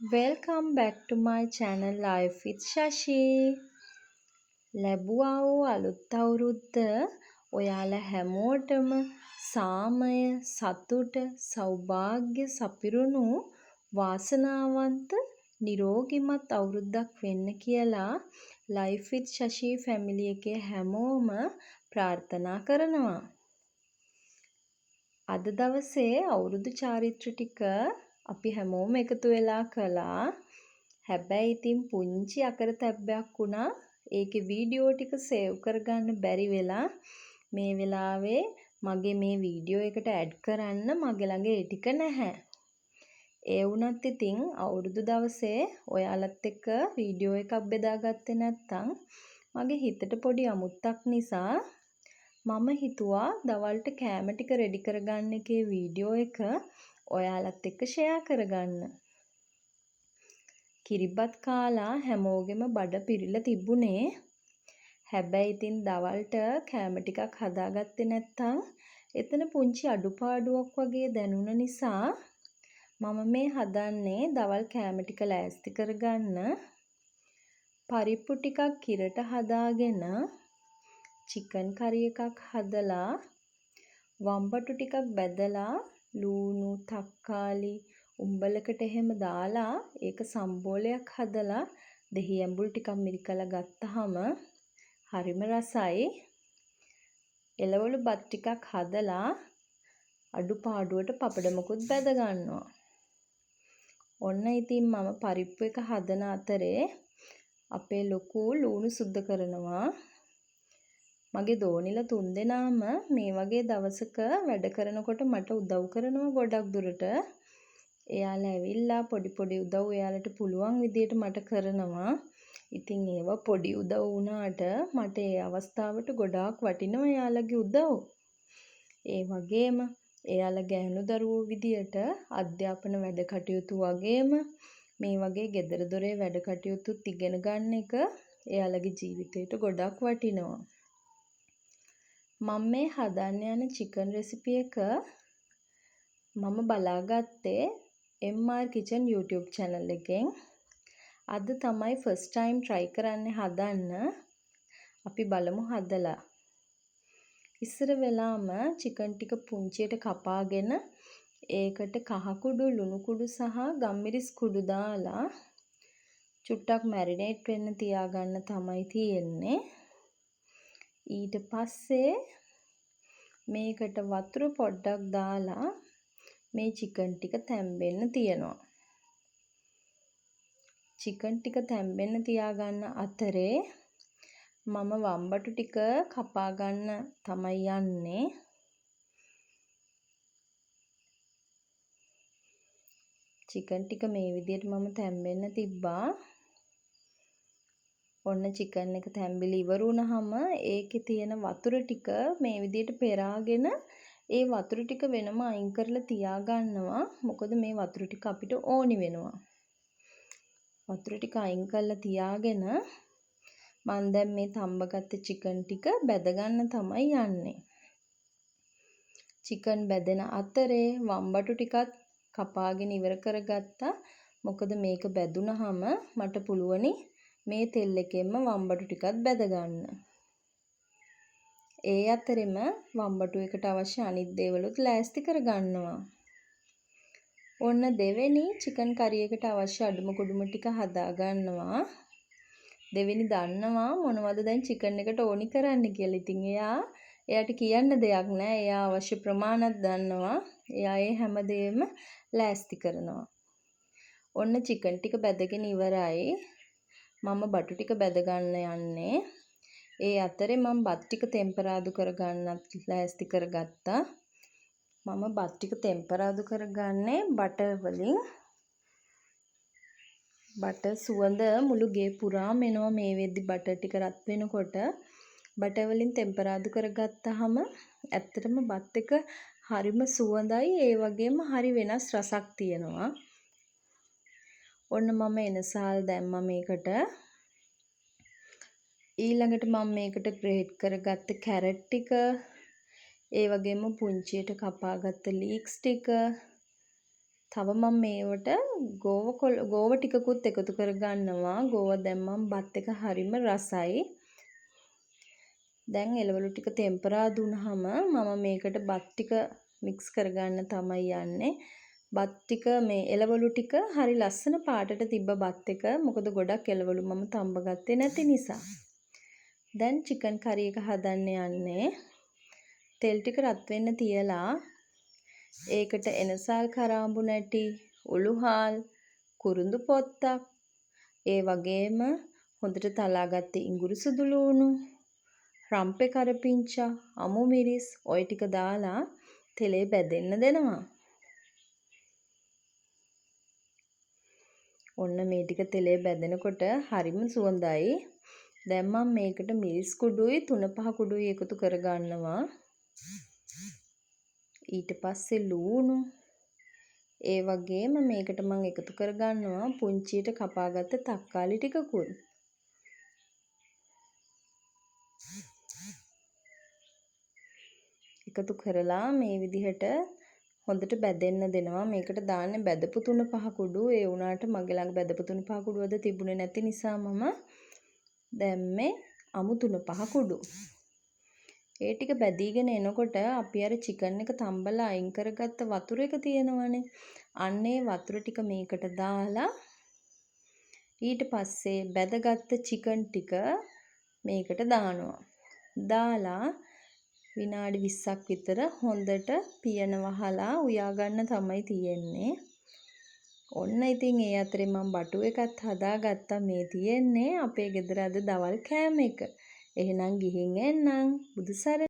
Welcome back to my channel Life with Shashi. ලැබුවා වූ අලුත් අවුරුද්ද ඔයාලා හැමෝටම සාමය, සතුට, සෞභාග්‍ය සපිරුණු වාසනාවන්ත නිරෝගිමත් අවුරුද්දක් වෙන්න කියලා Life with Shashi family එකේ හැමෝම ප්‍රාර්ථනා කරනවා. අද දවසේ අවුරුදු චාරිත්‍ර ටික අපි හැමෝම එකතු වෙලා කළා. හැබැයි ඉතින් පුංචි අකරතැබ්බයක් වුණා. ඒකේ වීඩියෝ ටික සේව් කරගන්න බැරි වෙලා මේ වෙලාවේ මගේ මේ වීඩියෝ එකට ඇඩ් කරන්න මගේ ළඟ ඒ ටික නැහැ. ඒ වුණත් ඉතින් අවුරුදු දවසේ ඔයාලත් එක්ක වීඩියෝ එකක් බෙදාගත්තේ නැත්නම් මගේ හිතට පොඩි අමුත්තක් නිසා මම හිතුවා දවල්ට කෑම ටික රෙඩි කරගන්න එකේ වීඩියෝ එක ඔයාලත් එක්ක ෂෙයා කරගන්න. කිරිබත් කාලා හැමෝගෙම බඩ පිරිලා තිබුණේ. හැබැයි ඉතින් දවල්ට කෑම ටිකක් හදාගත්තේ නැත්නම් එතන පුංචි අඩුපාඩුවක් වගේ දැනුණ නිසා මම මේ හදන්නේ දවල් කෑම ටික ලෑස්ති කරගන්න. පරිප්පු ටිකක් කිරට හදාගෙන චිකන් කරි එකක් හදලා වම්බටු ටිකක් බැදලා ලූණු තක්කාලි උම්බලකට එහෙම දාලා ඒක සම්බෝලයක් හදලා දෙහි ඇඹුල් ටිකක් මිරිකලා ගත්තාම හරිම රසයි. එළවලු බත් ටිකක් හදලා අඩුපාඩුවට පපඩමකුත් බැද ගන්නවා. ඔන්න ඉතින් මම පරිප්පු එක හදන අතරේ අපේ ලොකු ලූණු සුද්ධ කරනවා. මගේ දෝනිලා තුන්දෙනාම මේ වගේ දවසක වැඩ කරනකොට මට උදව් කරනවා ගොඩක් දුරට. එයාලා ඇවිල්ලා පොඩි උදව් එයාලට පුළුවන් විදියට මට කරනවා. ඉතින් ඒව පොඩි උදව් වුණාට මට ඒ අවස්ථාවට ගොඩාක් වටිනවා එයාලගේ උදව්. ඒ වගේම එයාලා ගැහණු දරුවෝ විදියට අධ්‍යාපන වැඩ කටයුතු වගේම මේ වගේ ගෙදර දොරේ වැඩ කටයුතුත් ඉගෙන ගන්න එක එයාලගේ ජීවිතේට ගොඩක් වටිනවා. මම මේ හදන්න යන චිකන් රෙසිපි එක මම බලාගත්තේ MR Kitchen YouTube channel එකෙන්. අද තමයි first time try කරන්නේ හදන්න. අපි බලමු හදලා. ඉස්සර වෙලාම චිකන් ටික පුංචියට කපාගෙන ඒකට කහ කුඩු, ලුණු කුඩු සහ ගම්මිරිස් කුඩු දාලා චුට්ටක් මැරිනේට් වෙන්න තියාගන්න තමයි තියෙන්නේ. ඊට පස්සේ මේකට වතුර පොඩ්ඩක් දාලා මේ චිකන් ටික තැම්බෙන්න තියනවා. චිකන් ටික තැම්බෙන්න තියාගන්න අතරේ මම වම්බටු ටික කපා ගන්න තමයි යන්නේ. චිකන් ටික මේ විදිහට මම තැම්බෙන්න තිබ්බා. ඔන්න චිකන් එක තැම්බිලි ඉවර වුණාම ඒකේ තියෙන වතුර ටික මේ විදිහට පෙරාගෙන ඒ වතුර ටික වෙනම අයින් කරලා තියාගන්නවා. මොකද මේ වතුර ටික අපිට ඕනි වෙනවා. වතුර ටික අයින් කරලා තියාගෙන මම දැන් මේ තම්බගත්ත චිකන් ටික බැද ගන්න තමයි යන්නේ. චිකන් බැදෙන අතරේ වම්බටු ටිකත් කපාගෙන ඉවර කරගත්තා. මොකද මේක බැදුනහම මට පුළුවනි මේ තෙල් එකෙන්ම වම්බටු ටිකත් බැද ගන්න. ඒ අතරෙම වම්බටු එකට අවශ්‍ය අනිත් දේවලුත් ලෑස්ති කර ගන්නවා. ඔන්න දෙවෙනි චිකන් කරි එකට අවශ්‍ය අඩුම කුඩුම ටික හදා ගන්නවා. දෙවෙනි දන්නවා මොනවද දැන් චිකන් එකට ඕනි කරන්න කියලා. ඉතින් එයාට කියන්න දෙයක් නැහැ. එයා අවශ්‍ය ප්‍රමාණත් දන්නවා. එයා ඒ හැමදේම ලෑස්ති කරනවා. ඔන්න චිකන් ටික බැදගෙන ඉවරයි. මම බටු ටික බැද ගන්න යන්නේ. ඒ අතරේ මම බත් ටික ටෙම්පරාදු කරගන්නත් ලෑස්ති කරගත්තා. මම බත් ටික ටෙම්පරාදු කරගන්නේ බටර් වලින්. බටර් සුවඳ මුළු ගේ පුරාම එනවා මේ වෙද්දි බටර් ටික රත් වෙනකොට. බටර් වලින් ටෙම්පරාදු කරගත්තාම ඇත්තටම බත් එක හරිම සුවඳයි. ඒ වගේම හරි වෙනස් රසක් තියෙනවා. ඔන්න මම එනසාල් දැම්මා මේකට. ඊළඟට මම මේකට ග්‍රේට් කරගත්ත කැරට් ටික, ඒ වගේම පුංචියට කපාගත්ත ලීක්ස් ටික, තව මම මේවට ගෝව ටිකකුත් එකතු කරගන්නවා. ගෝව දැම්මම බත් එක හරිම රසයි. දැන් එළවලු ටික ටෙම්පරා දුනහම මම මේකට බත් ටික මික්ස් කරගන්න තමයි යන්නේ. බත් ටික මේ එළවලු ටික හරි ලස්සන පාටට තිබ්බ බත් එක. මොකද ගොඩක් එළවලු මම තම්බ ගත්තේ නැති නිසා. දැන් චිකන් කරි එක හදන්න යන්නේ. තෙල් ටික රත් වෙන්න තියලා ඒකට එනසල් කරාඹු නැටි, උළුහාල්, කුරුඳු පොත්තක්, ඒ වගේම හොඳට තලාගත්ත ඉඟුරු සුදු ලූණු, රම්පේ කරපිංචා, අමු මිරිස් ඔය ටික දාලා තෙලේ බැදෙන්න දෙනවා. ඔන්න මේ ටික තෙලේ බැදෙනකොට හරිම සුවඳයි. දැන් මම මේකට මිරිස් කුඩුයි 3-5 කුඩුයි එකතු කරගන්නවා. ඊට පස්සේ ලූණු ඒ වගේම මේකට මම එකතු කරගන්නවා පුංචියට කපාගත්ත තක්කාලි ටිකකුත්. එකතු කරලා මේ විදිහට හොඳට බැදෙන්න දෙනවා. මේකට දාන්නේ බැදපු 3-5 කුඩු. ඒ වුණාට මගේ ළඟ බැදපු 3-5 කුඩුවද තිබුණේ නැති නිසා මම දැම්මේ අමු 3-5 කුඩු. ඒ ටික බැදීගෙන එනකොට අපි අර චිකන් එක තම්බලා අයින් කරගත්ත වතුර එක තියෙනවනේ. අන්න ඒ වතුර ටික මේකට දාලා ඊට පස්සේ බැදගත්ත චිකන් ටික මේකට දානවා. දාලා විනාඩි 20ක් විතර හොඳට පියන වහලා උයා ගන්න තමයි තියෙන්නේ. ඔන්න ඉතින් ඒ අතරේ මම බටු එකත් හදාගත්තා. මේ තියෙන්නේ අපේ ගෙදර අද දවල් කෑම එක. එහෙනම් ගිහින් එන්නම්. බුදු සරණයි.